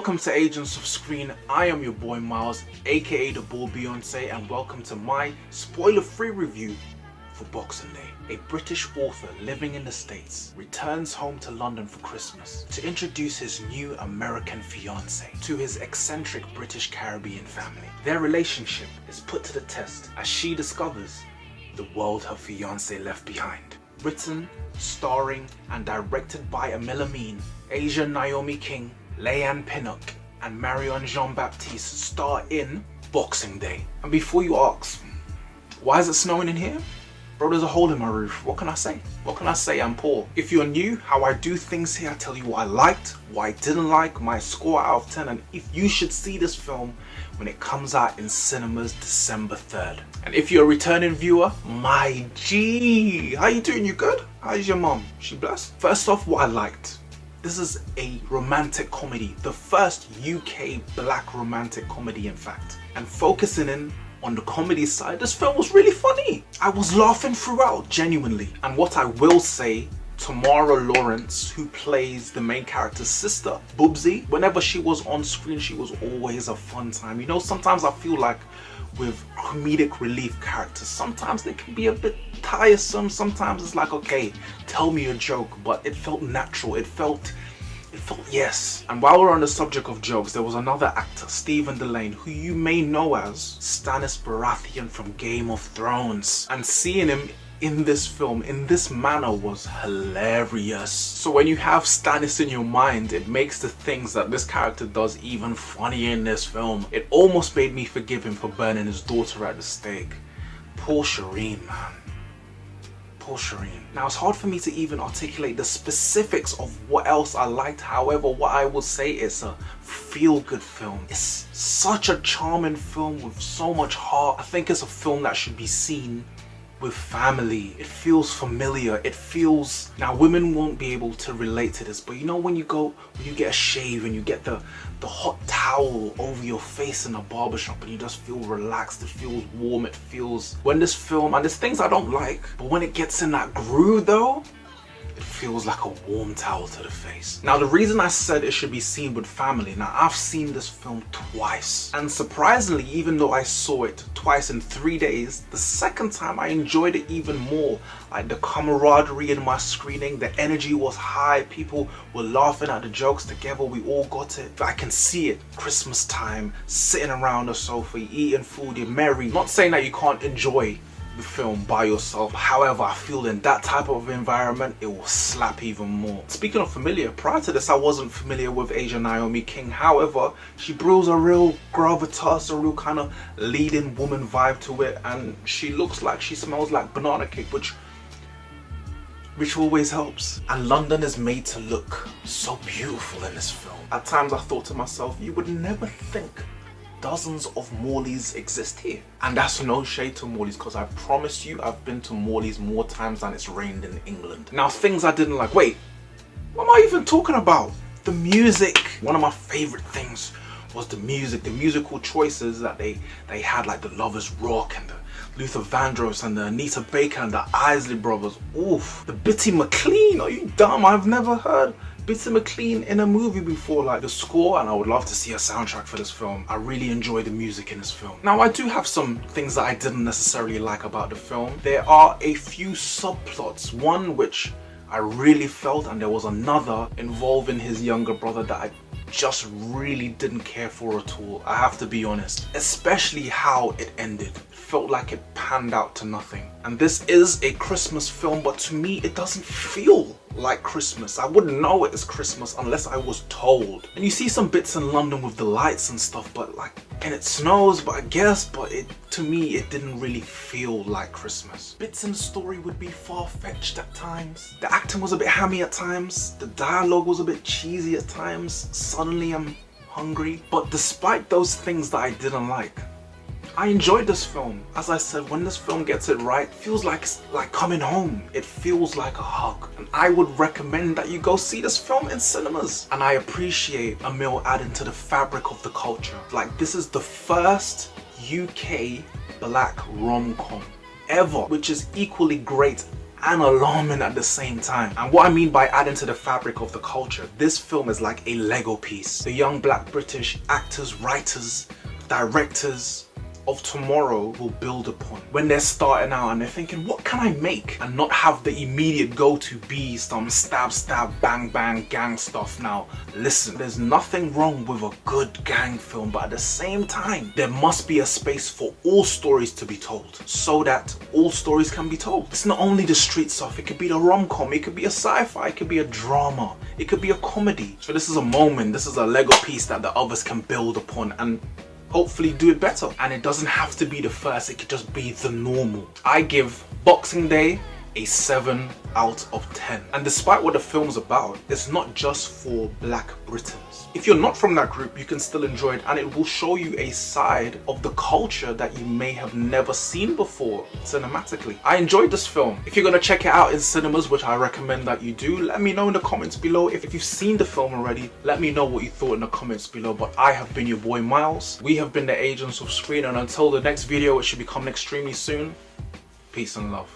Welcome to Agents of Screen. I am your boy Miles, aka the Ball Beyonce, and welcome to my spoiler-free review for Boxing Day. A British author living in the States returns home to London for Christmas to introduce his new American fiancée to his eccentric British Caribbean family. Their relationship is put to the test as she discovers the world her fiancé left behind. Written, starring, and directed by Aml Ameen, Asia Naomi King, Leanne Pinnock, and Marion Jean-Baptiste star in Boxing Day. And before you ask, why is it snowing in here? Bro, there's a hole in my roof. What can I say? What can I say? I'm poor. If you're new, how I do things here, I tell you what I liked, what I didn't like, my score out of 10, and if you should see this film when it comes out in cinemas December 3rd. And if you're a returning viewer, my G, how you doing? You good? How's your mom? She blessed? First off, what I liked. This is a romantic comedy, the first UK black romantic comedy in fact. And focusing in on the comedy side, this film was really funny. I was laughing throughout, genuinely. And what I will say, Tamara Lawrence, who plays the main character's sister, Boobsy, whenever she was on screen, she was always a fun time. You know, sometimes I feel like with comedic relief characters, sometimes they can be a bit tiresome. Sometimes it's like, okay, tell me a joke, but it felt natural. It felt yes. And while we're on the subject of jokes, there was another actor, Stephen Delane, who you may know as Stannis Baratheon from Game of Thrones. And seeing him in this film in this manner was hilarious. So when you have Stannis in your mind, it makes the things that this character does even funnier in this film. It almost made me forgive him for burning his daughter at the stake. Poor S.C.R.E.E.N, man. Poor S.C.R.E.E.N. Now it's hard for me to even articulate the specifics of what else I liked. However, what I will say is a feel-good film. It's such a charming film with so much heart. I think it's a film that should be seen with family. It feels familiar. It feels, now women won't be able to relate to this, but you know when you get a shave and you get the hot towel over your face in a barbershop and you just feel relaxed, it feels warm, it feels, when this film, and there's things I don't like, but when it gets in that groove though, it feels like a warm towel to the face. Now the reason I said it should be seen with family, now I've seen this film twice, and surprisingly, even though I saw it twice in 3 days, the second time I enjoyed it even more. Like the camaraderie in my screening, the energy was high, people were laughing at the jokes together, we all got it. I can see it, Christmas time, sitting around the sofa, eating food, you're merry. Not saying that you can't enjoy the film by yourself, however I feel in that type of environment it will slap even more. Speaking of familiar, prior to this I wasn't familiar with Asia Naomi King, however she brings a real gravitas, a real kind of leading woman vibe to it, and she looks like she smells like banana cake, which always helps. And London is made to look so beautiful in this film. At times I thought to myself, you would never think dozens of Morleys exist here. And that's no shade to Morleys, because I promise you I've been to Morleys more times than it's rained in England. Now things I didn't like, wait, what am I even talking about? The music. One of my favorite things was the music, the musical choices that they had, like the Lovers Rock and the Luther Vandross and the Anita Baker and the Isley Brothers. Oof. The Bitty McLean, are you dumb? I've never heard Bitty McLean in a movie before. Like the score, and I would love to see a soundtrack for this film. I really enjoy the music in this film. Now I do have some things that I didn't necessarily like about the film. There are a few subplots, one which I really felt, and there was another involving his younger brother that I just really didn't care for at all. I have to be honest, especially how it ended. Felt like it panned out to nothing. And this is a Christmas film, but to me it doesn't feel like Christmas. I wouldn't know it is Christmas unless I was told. And you see some bits in London with the lights and stuff, but like, and it snows, but I guess, but to me it didn't really feel like Christmas. Bits in the story would be far-fetched at times. The acting was a bit hammy at times. The dialogue was a bit cheesy at times. Suddenly I'm hungry. But despite those things that I didn't like, I enjoyed this film. As I said, when this film gets it right, it feels like it's like coming home. It feels like a hug. And I would recommend that you go see this film in cinemas. And I appreciate Aml adding to the fabric of the culture. Like, this is the first UK black rom-com ever, which is equally great and alarming at the same time. And what I mean by adding to the fabric of the culture, this film is like a Lego piece. The young black British actors, writers, directors of tomorrow will build upon when they're starting out and they're thinking, what can I make? And not have the immediate go-to be some stab bang bang gang stuff. Now listen, there's nothing wrong with a good gang film, but at the same time there must be a space for all stories to be told, so that all stories can be told. It's not only the street stuff, it could be the rom-com, it could be a sci-fi, it could be a drama, it could be a comedy. So this is a moment, this is a Lego piece that the others can build upon and hopefully do it better. And it doesn't have to be the first, it could just be the normal. I give Boxing Day a 7 out of 10. And despite what the film's about, it's not just for Black Britons. If you're not from that group, you can still enjoy it, and it will show you a side of the culture that you may have never seen before cinematically. I enjoyed this film. If you're gonna check it out in cinemas, which I recommend that you do, let me know in the comments below. If you've seen the film already, let me know what you thought in the comments below. But I have been your boy Miles. We have been the Agents of S.C.R.E.E.N, and until the next video, which should be coming extremely soon, peace and love.